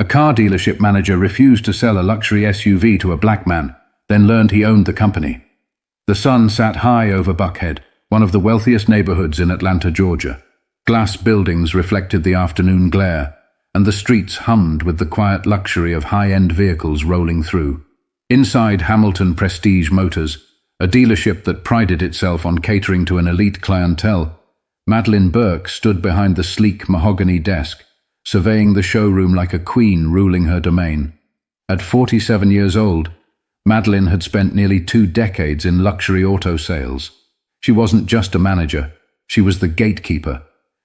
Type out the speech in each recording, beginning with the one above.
A car dealership manager refused to sell a luxury SUV to a black man, then learned he owned the company. The sun sat high over Buckhead, one of the wealthiest neighborhoods in Atlanta, Georgia. Glass buildings reflected the afternoon glare, and the streets hummed with the quiet luxury of high-end vehicles rolling through. Inside Hamilton Prestige Motors, a dealership that prided itself on catering to an elite clientele, Madeline Burke stood behind the sleek mahogany desk, surveying the showroom like a queen ruling her domain. At 47 years old, Madeline had spent nearly 2 decades in luxury auto sales. She wasn't just a manager, she was the gatekeeper,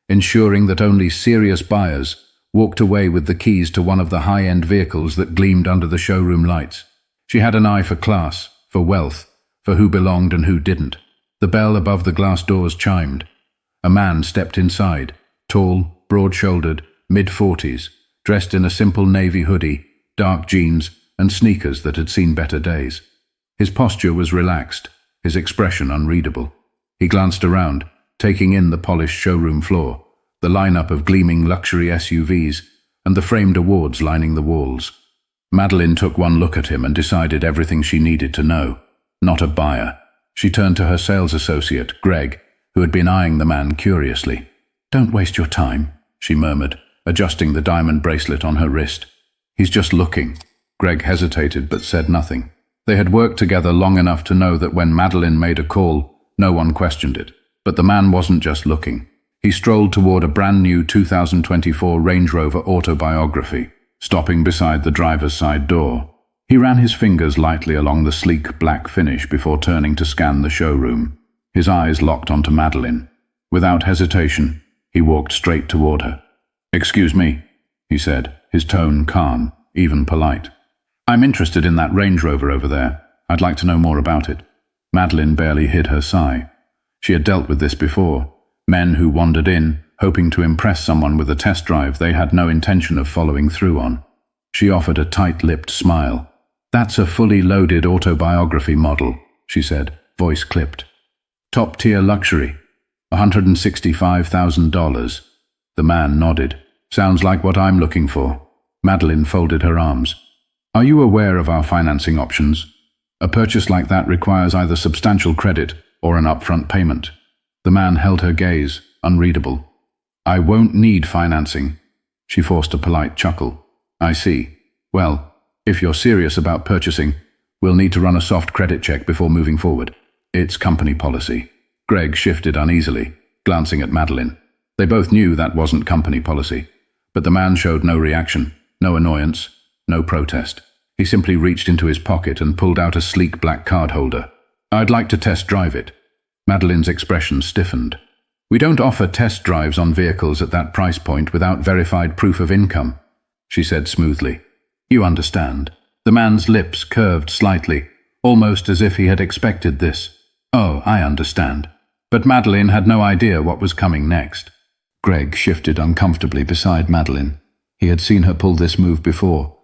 ensuring that only serious buyers walked away with the keys to one of the high-end vehicles that gleamed under the showroom lights. She had an eye for class, for wealth, for who belonged and who didn't. The bell above the glass doors chimed. A man stepped inside, tall, broad-shouldered, mid-40s, dressed in a simple navy hoodie, dark jeans, and sneakers that had seen better days. His posture was relaxed, his expression unreadable. He glanced around, taking in the polished showroom floor, the lineup of gleaming luxury SUVs, and the framed awards lining the walls. Madeline took one look at him and decided everything she needed to know. Not a buyer. She turned to her sales associate, Greg, who had been eyeing the man curiously. "Don't waste your time," she murmured, adjusting the diamond bracelet on her wrist. "He's just looking." Greg hesitated but said nothing. They had worked together long enough to know that when Madeline made a call, no one questioned it. But the man wasn't just looking. He strolled toward a brand new 2024 Range Rover Autobiography, stopping beside the driver's side door. He ran his fingers lightly along the sleek black finish before turning to scan the showroom. His eyes locked onto Madeline. Without hesitation, he walked straight toward her. "Excuse me," he said, his tone calm, even polite. "I'm interested in that Range Rover over there. I'd like to know more about it." Madeline barely hid her sigh. She had dealt with this before. Men who wandered in, hoping to impress someone with a test drive they had no intention of following through on. She offered a tight-lipped smile. "That's a fully loaded autobiography model," she said, voice clipped. "Top-tier luxury. $165,000. The man nodded. "Sounds like what I'm looking for." Madeline folded her arms. "Are you aware of our financing options? A purchase like that requires either substantial credit or an upfront payment." The man held her gaze, unreadable. "I won't need financing." She forced a polite chuckle. "I see. Well, if you're serious about purchasing, we'll need to run a soft credit check before moving forward. It's company policy." Greg shifted uneasily, glancing at Madeline. They both knew that wasn't company policy, but the man showed no reaction, no annoyance, no protest. He simply reached into his pocket and pulled out a sleek black card holder. "I'd like to test drive it." Madeline's expression stiffened. "We don't offer test drives on vehicles at that price point without verified proof of income," she said smoothly. "You understand." The man's lips curved slightly, almost as if he had expected this. "Oh, I understand." But Madeline had no idea what was coming next. Greg shifted uncomfortably beside Madeline. He had seen her pull this move before,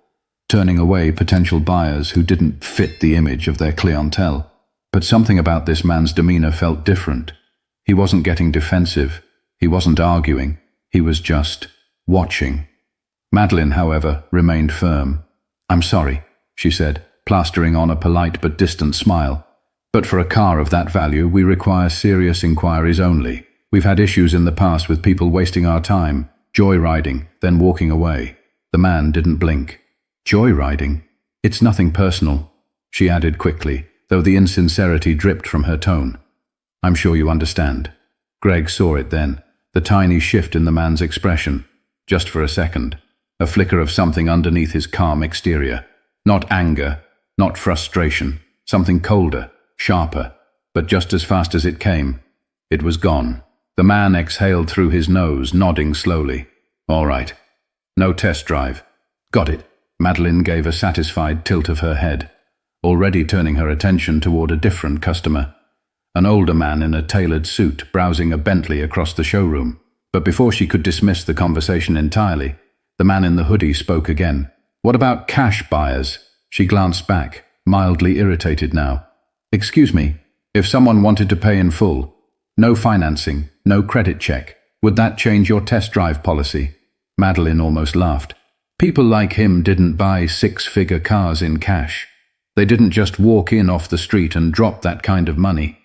turning away potential buyers who didn't fit the image of their clientele. But something about this man's demeanor felt different. He wasn't getting defensive. He wasn't arguing. He was just watching. Madeline, however, remained firm. "I'm sorry," she said, plastering on a polite but distant smile. "But for a car of that value, we require serious inquiries only. We've had issues in the past with people wasting our time, joyriding, then walking away." The man didn't blink. "Joyriding? It's nothing personal," she added quickly, though the insincerity dripped from her tone. "I'm sure you understand." Greg saw it then, the tiny shift in the man's expression. Just for a second, a flicker of something underneath his calm exterior. Not anger, not frustration, something colder, sharper, but just as fast as it came, it was gone. The man exhaled through his nose, nodding slowly. "All right. No test drive." "Got it." Madeline gave a satisfied tilt of her head, already turning her attention toward a different customer. An older man in a tailored suit browsing a Bentley across the showroom. But before she could dismiss the conversation entirely, the man in the hoodie spoke again. "What about cash buyers?" She glanced back, mildly irritated now. "Excuse me, if someone wanted to pay in full, no financing, no credit check, would that change your test drive policy?" Madeline almost laughed. People like him didn't buy six-figure cars in cash. They didn't just walk in off the street and drop that kind of money.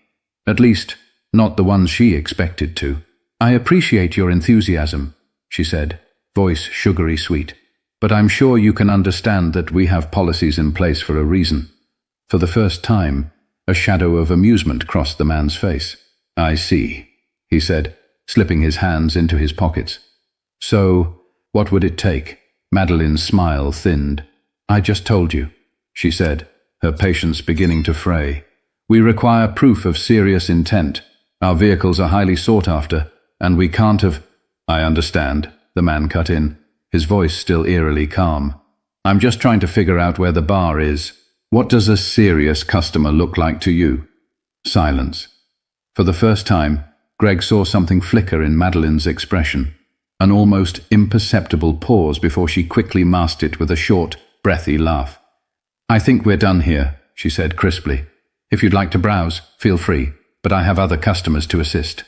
At least, not the ones she expected to. "I appreciate your enthusiasm," she said, voice sugary sweet. "But I'm sure you can understand that we have policies in place for a reason." For the first time, a shadow of amusement crossed the man's face. "I see," he said, slipping his hands into his pockets. "So, what would it take?" Madeline's smile thinned. "I just told you," she said, her patience beginning to fray. "We require proof of serious intent. Our vehicles are highly sought after, and we can't have—" "I understand," the man cut in, his voice still eerily calm. "I'm just trying to figure out where the bar is. What does a serious customer look like to you?" Silence. For the first time, Greg saw something flicker in Madeline's expression, an almost imperceptible pause before she quickly masked it with a short, breathy laugh. "I think we're done here," she said crisply. "If you'd like to browse, feel free, but I have other customers to assist."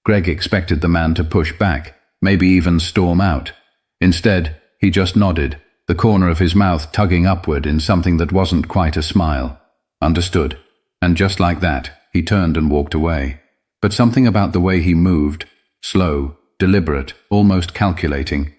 Greg expected the man to push back, maybe even storm out. Instead, he just nodded, the corner of his mouth tugging upward in something that wasn't quite a smile. Understood. And just like that, he turned and walked away. But something about the way he moved, slow, deliberate, almost calculating,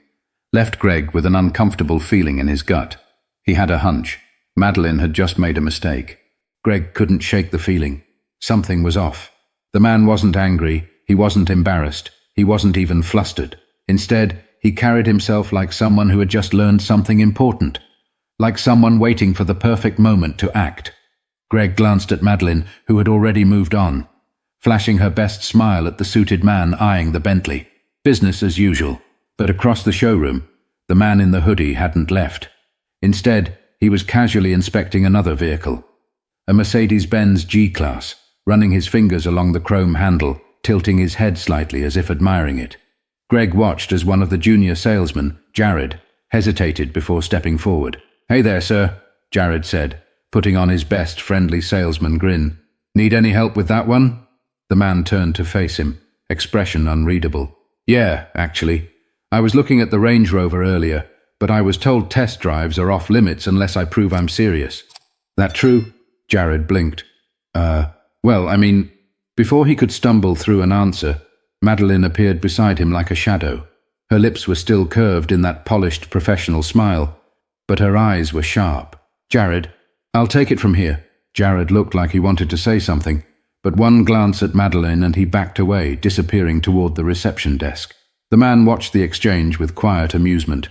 left Greg with an uncomfortable feeling in his gut. He had a hunch. Madeline had just made a mistake. Greg couldn't shake the feeling. Something was off. The man wasn't angry, he wasn't embarrassed, he wasn't even flustered. Instead, he carried himself like someone who had just learned something important, like someone waiting for the perfect moment to act. Greg glanced at Madeline, who had already moved on, flashing her best smile at the suited man eyeing the Bentley. Business as usual. But across the showroom, the man in the hoodie hadn't left. Instead, he was casually inspecting another vehicle, a Mercedes-Benz G-Class, running his fingers along the chrome handle, tilting his head slightly as if admiring it. Greg watched as one of the junior salesmen, Jared, hesitated before stepping forward. "Hey there, sir," Jared said, putting on his best friendly salesman grin. "Need any help with that one?" The man turned to face him, expression unreadable. "Yeah, actually. I was looking at the Range Rover earlier, but I was told test drives are off limits unless I prove I'm serious." "That true?" Jared blinked. Well, I mean..." Before he could stumble through an answer, Madeline appeared beside him like a shadow. Her lips were still curved in that polished professional smile, but her eyes were sharp. "Jared, I'll take it from here." Jared looked like he wanted to say something, but one glance at Madeline and he backed away, disappearing toward the reception desk. The man watched the exchange with quiet amusement.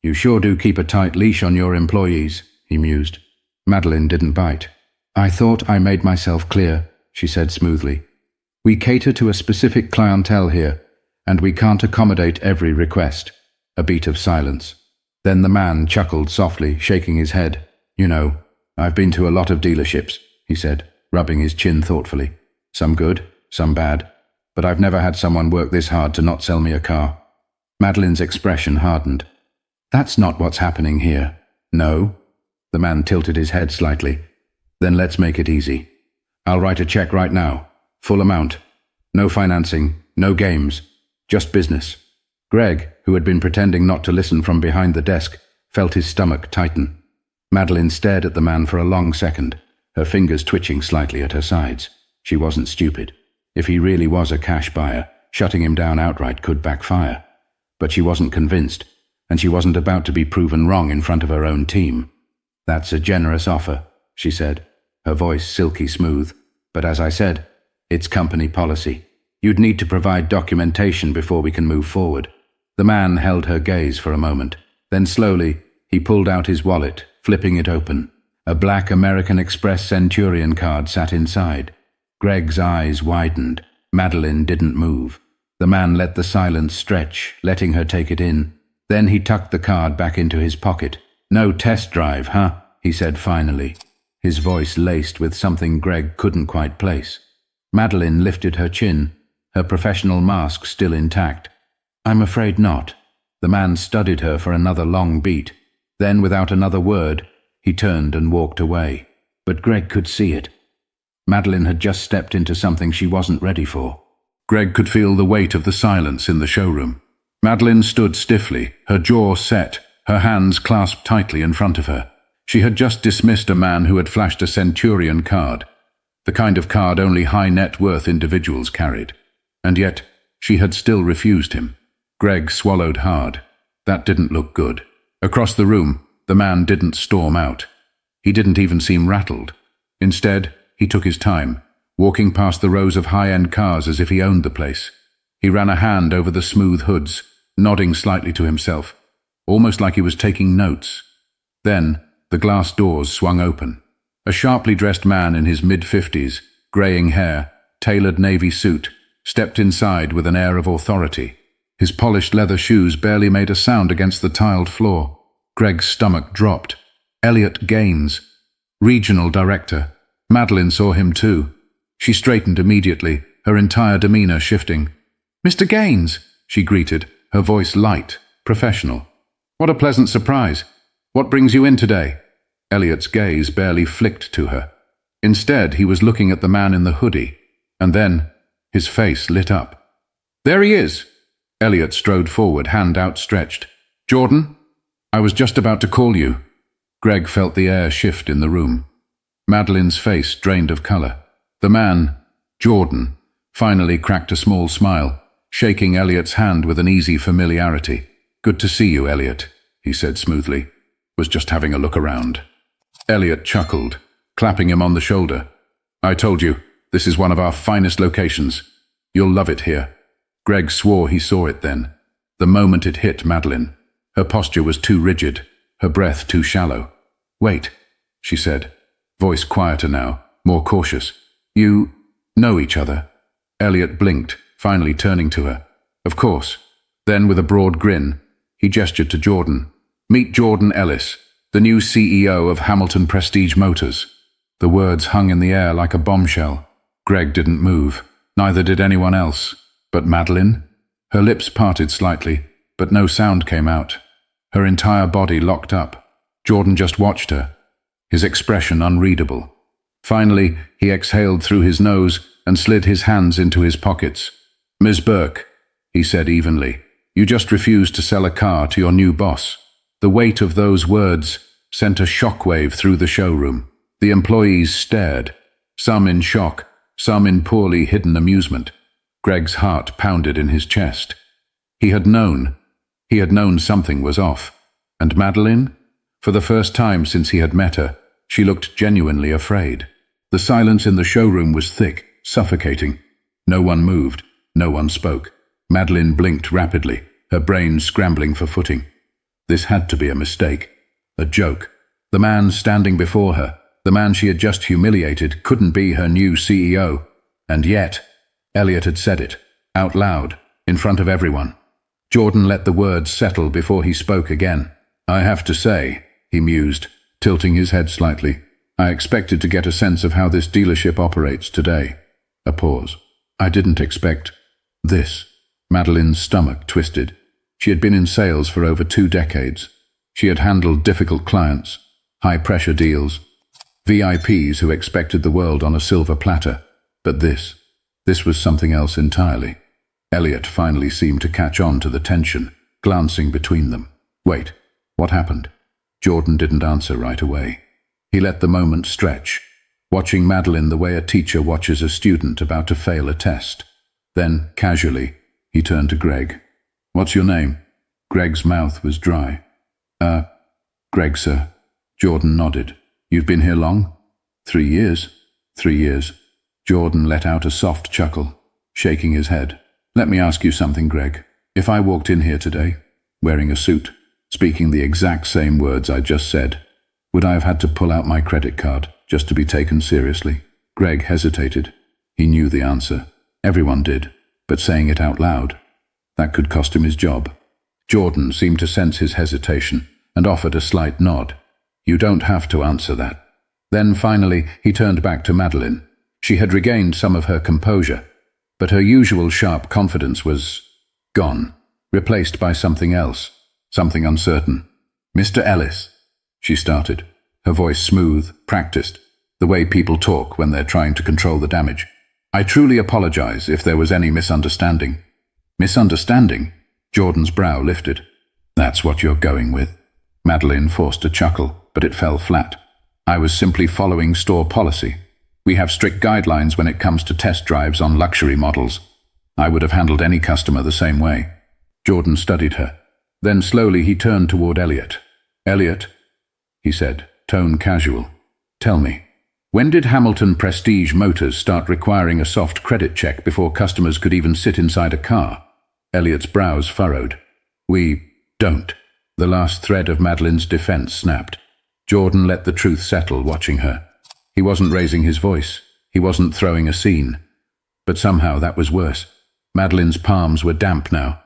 "You sure do keep a tight leash on your employees," he mused. Madeline didn't bite. "I thought I made myself clear," she said smoothly. "We cater to a specific clientele here, and we can't accommodate every request." A beat of silence. Then the man chuckled softly, shaking his head. "You know, I've been to a lot of dealerships," he said, rubbing his chin thoughtfully. "Some good, some bad, but I've never had someone work this hard to not sell me a car." Madeline's expression hardened. "That's not what's happening here." "No?" The man tilted his head slightly. "Then let's make it easy. I'll write a check right now. Full amount. No financing, no games. Just business." Greg, who had been pretending not to listen from behind the desk, felt his stomach tighten. Madeline stared at the man for a long second, her fingers twitching slightly at her sides. She wasn't stupid. If he really was a cash buyer, shutting him down outright could backfire. But she wasn't convinced, and she wasn't about to be proven wrong in front of her own team. "That's a generous offer," she said, her voice silky smooth. "But as I said, it's company policy. You'd need to provide documentation before we can move forward." The man held her gaze for a moment. Then slowly, he pulled out his wallet, flipping it open. A black American Express Centurion card sat inside. Greg's eyes widened. Madeline didn't move. The man let the silence stretch, letting her take it in. Then he tucked the card back into his pocket. "No test drive, huh?" he said finally, his voice laced with something Greg couldn't quite place. Madeline lifted her chin, her professional mask still intact. "I'm afraid not." The man studied her for another long beat. Then, without another word, he turned and walked away. But Greg could see it. Madeline had just stepped into something she wasn't ready for. Greg could feel the weight of the silence in the showroom. Madeline stood stiffly, her jaw set, her hands clasped tightly in front of her. She had just dismissed a man who had flashed a centurion card, the kind of card only high-net-worth individuals carried. And yet, she had still refused him. Greg swallowed hard. That didn't look good. Across the room, the man didn't storm out. He didn't even seem rattled. Instead, he took his time, walking past the rows of high-end cars as if he owned the place. He ran a hand over the smooth hoods, nodding slightly to himself, almost like he was taking notes. Then, the glass doors swung open. A sharply dressed man in his mid-50s, greying hair, tailored navy suit, stepped inside with an air of authority. His polished leather shoes barely made a sound against the tiled floor. Greg's stomach dropped. Elliot Gaines, regional director. Madeline saw him too. She straightened immediately, her entire demeanor shifting. "Mr. Gaines," she greeted, her voice light, professional. "What a pleasant surprise. What brings you in today?" Elliot's gaze barely flicked to her. Instead, he was looking at the man in the hoodie, and then his face lit up. "There he is!" Elliot strode forward, hand outstretched. "Jordan? I was just about to call you." Greg felt the air shift in the room. Madeline's face drained of color. The man, Jordan, finally cracked a small smile, shaking Elliot's hand with an easy familiarity. "Good to see you, Elliot," he said smoothly. "Was just having a look around." Elliot chuckled, clapping him on the shoulder. "I told you, this is one of our finest locations. You'll love it here." Greg swore he saw it then, the moment it hit Madeline. Her posture was too rigid, her breath too shallow. "Wait," she said, voice quieter now, more cautious. "You know each other?" Elliot blinked, finally turning to her. "Of course." Then, with a broad grin, he gestured to Jordan. "Meet Jordan Ellis, the new CEO of Hamilton Prestige Motors." The words hung in the air like a bombshell. Greg didn't move, neither did anyone else. But Madeline? Her lips parted slightly, but no sound came out. Her entire body locked up. Jordan just watched her, his expression unreadable. Finally, he exhaled through his nose and slid his hands into his pockets. "Ms. Burke," he said evenly, "you just refused to sell a car to your new boss." The weight of those words sent a shockwave through the showroom. The employees stared, some in shock, some in poorly hidden amusement. Greg's heart pounded in his chest. He had known something was off. And Madeline? For the first time since he had met her, she looked genuinely afraid. The silence in the showroom was thick, suffocating. No one moved, no one spoke. Madeline blinked rapidly, her brain scrambling for footing. This had to be a mistake, a joke. The man standing before her, the man she had just humiliated, couldn't be her new CEO. And yet, Elliot had said it, out loud, in front of everyone. Jordan let the words settle before he spoke again. "I have to say," he mused, tilting his head slightly, "I expected to get a sense of how this dealership operates today." A pause. "I didn't expect this." Madeline's stomach twisted. She had been in sales for over 2 decades. She had handled difficult clients, high-pressure deals, VIPs who expected the world on a silver platter. But this was something else entirely. Elliot finally seemed to catch on to the tension, glancing between them. "Wait, what happened?" Jordan didn't answer right away. He let the moment stretch, watching Madeline the way a teacher watches a student about to fail a test. Then, casually, he turned to Greg. "What's your name?" Greg's mouth was dry. Greg, sir." Jordan nodded. "You've been here long?" 3 years. 3 years. Jordan let out a soft chuckle, shaking his head. "Let me ask you something, Greg. If I walked in here today, wearing a suit, speaking the exact same words I just said, would I have had to pull out my credit card just to be taken seriously?" Greg hesitated. He knew the answer. Everyone did. But saying it out loud, that could cost him his job. Jordan seemed to sense his hesitation and offered a slight nod. "You don't have to answer that." Then finally he turned back to Madeline. She had regained some of her composure, but her usual sharp confidence was gone, replaced by something else, something uncertain. "Mr. Ellis," she started, her voice smooth, practiced, the way people talk when they're trying to control the damage. "I truly apologize if there was any misunderstanding." "Misunderstanding?" Jordan's brow lifted. "That's what you're going with." Madeline forced a chuckle, but it fell flat. I was simply following store policy. We have strict guidelines when it comes to test drives on luxury models. I would have handled any customer the same way. Jordan studied her. Then slowly he turned toward Elliot. "Elliot," he said, tone casual, "tell me, when did Hamilton Prestige Motors start requiring a soft credit check before customers could even sit inside a car?" Elliot's brows furrowed. "We don't." The last thread of Madeline's defense snapped. Jordan let the truth settle, watching her. He wasn't raising his voice. He wasn't throwing a scene. But somehow that was worse. Madeline's palms were damp now,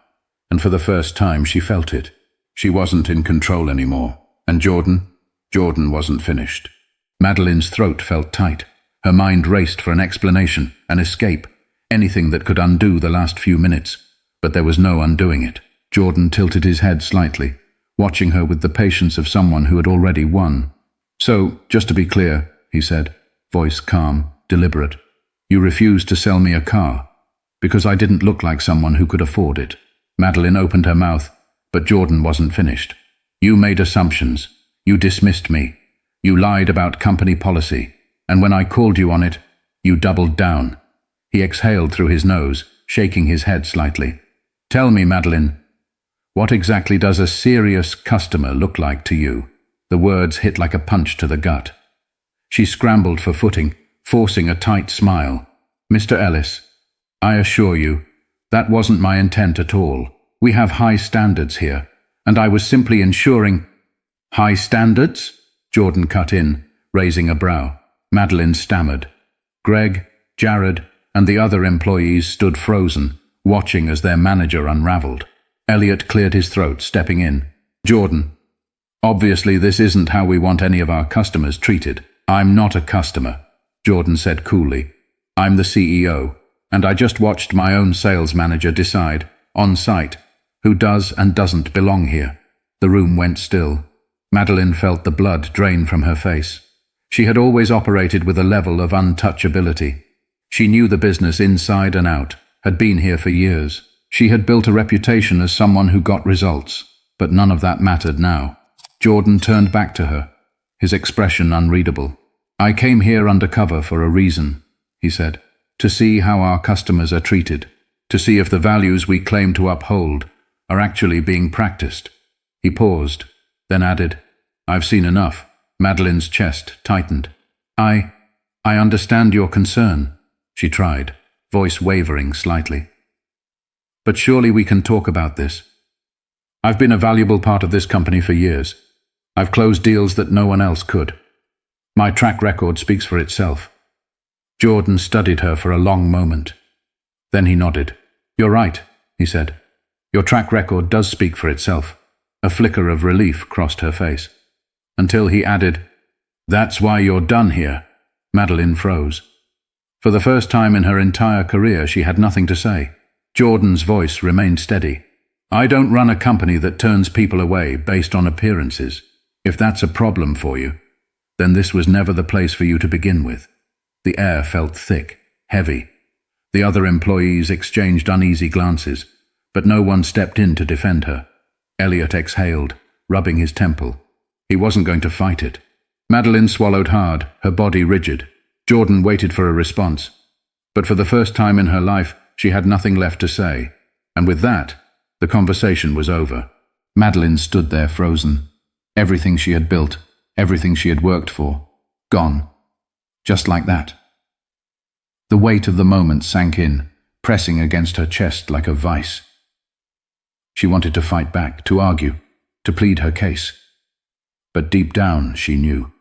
and for the first time she felt it. She wasn't in control anymore. And Jordan wasn't finished. Madeline's throat felt tight. Her mind raced for an explanation, an escape, anything that could undo the last few minutes. But there was no undoing it. Jordan tilted his head slightly, watching her with the patience of someone who had already won. "So, just to be clear," he said, voice calm, deliberate, "you refused to sell me a car because I didn't look like someone who could afford it." Madeline opened her mouth, but Jordan wasn't finished. "You made assumptions. You dismissed me. You lied about company policy. And when I called you on it, you doubled down." He exhaled through his nose, shaking his head slightly. "Tell me, Madeline, what exactly does a serious customer look like to you?" The words hit like a punch to the gut. She scrambled for footing, forcing a tight smile. "Mr. Ellis, I assure you, that wasn't my intent at all. We have high standards here, and I was simply ensuring—" "High standards?" Jordan cut in, raising a brow. Madeline stammered. Greg, Jared, and the other employees stood frozen, watching as their manager unraveled. Elliot cleared his throat, stepping in. "Jordan, obviously this isn't how we want any of our customers treated." "I'm not a customer," Jordan said coolly. "I'm the CEO, and I just watched my own sales manager decide, on site, who does and doesn't belong here." The room went still. Madeline felt the blood drain from her face. She had always operated with a level of untouchability. She knew the business inside and out, had been here for years. She had built a reputation as someone who got results, but none of that mattered now. Jordan turned back to her, his expression unreadable. "I came here undercover for a reason," he said, "to see how our customers are treated, to see if the values we claim to uphold are actually being practiced." He paused, then added, "I've seen enough." Madeline's chest tightened. I understand your concern," she tried, voice wavering slightly. "But surely we can talk about this. I've been a valuable part of this company for years. I've closed deals that no one else could. My track record speaks for itself." Jordan studied her for a long moment. Then he nodded. "You're right," he said. "Your track record does speak for itself." A flicker of relief crossed her face. Until he added, "That's why you're done here." Madeline froze. For the first time in her entire career, she had nothing to say. Jordan's voice remained steady. "I don't run a company that turns people away based on appearances. If that's a problem for you, then this was never the place for you to begin with." The air felt thick, heavy. The other employees exchanged uneasy glances, but no one stepped in to defend her. Elliot exhaled, rubbing his temple. He wasn't going to fight it. Madeline swallowed hard, her body rigid. Jordan waited for a response. But for the first time in her life, she had nothing left to say. And with that, the conversation was over. Madeline stood there frozen. Everything she had built, everything she had worked for, gone. Just like that. The weight of the moment sank in, pressing against her chest like a vice. She wanted to fight back, to argue, to plead her case. But deep down, she knew.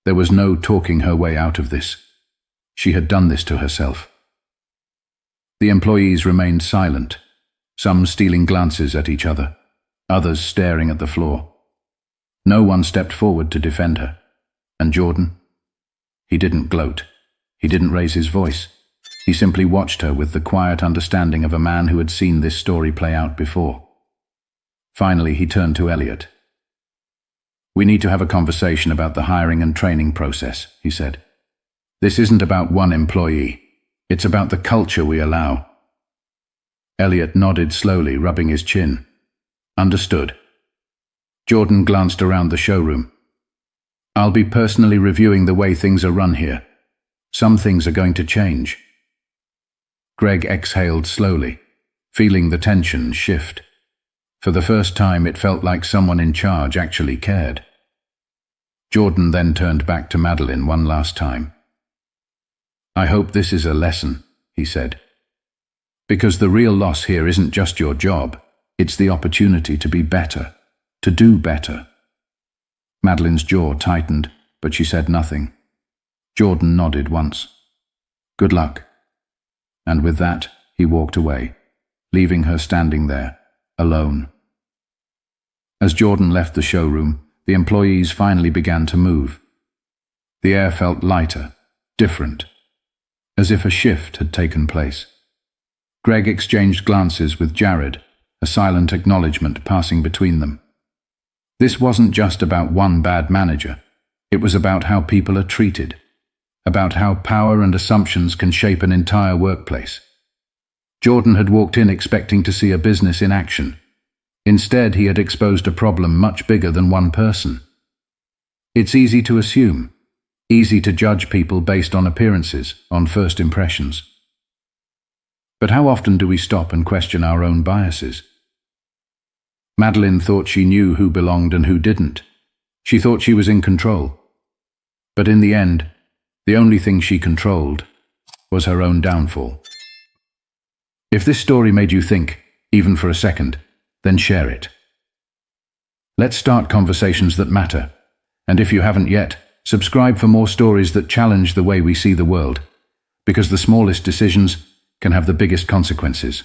There was no talking her way out of this. She had done this to herself. The employees remained silent, some stealing glances at each other, others staring at the floor. No one stepped forward to defend her. And Jordan? He didn't gloat. He didn't raise his voice. He simply watched her with the quiet understanding of a man who had seen this story play out before. Finally, he turned to Elliot. "We need to have a conversation about the hiring and training process," he said. "This isn't about one employee. It's about the culture we allow." Elliot nodded slowly, rubbing his chin. "Understood." Jordan glanced around the showroom. I'll be personally reviewing the way things are run here. Some things are going to change. Greg exhaled slowly, feeling the tension shift. For the first time, it felt like someone in charge actually cared. Jordan then turned back to Madeline one last time. I hope this is a lesson, he said. Because the real loss here isn't just your job, it's the opportunity to be better, to do better. Madeline's jaw tightened, but she said nothing. Jordan nodded once. Good luck. And with that, he walked away, leaving her standing there, alone. As Jordan left the showroom, the employees finally began to move. The air felt lighter, different, as if a shift had taken place. Greg exchanged glances with Jared, a silent acknowledgement passing between them. This wasn't just about one bad manager. It was about how people are treated, about how power and assumptions can shape an entire workplace. Jordan had walked in expecting to see a business in action. Instead, he had exposed a problem much bigger than one person. It's easy to assume, easy to judge people based on appearances, on first impressions. But how often do we stop and question our own biases? Madeline thought she knew who belonged and who didn't. She thought she was in control. But in the end, the only thing she controlled was her own downfall. If this story made you think, even for a second, then share it. Let's start conversations that matter. And if you haven't yet, subscribe for more stories that challenge the way we see the world, because the smallest decisions can have the biggest consequences.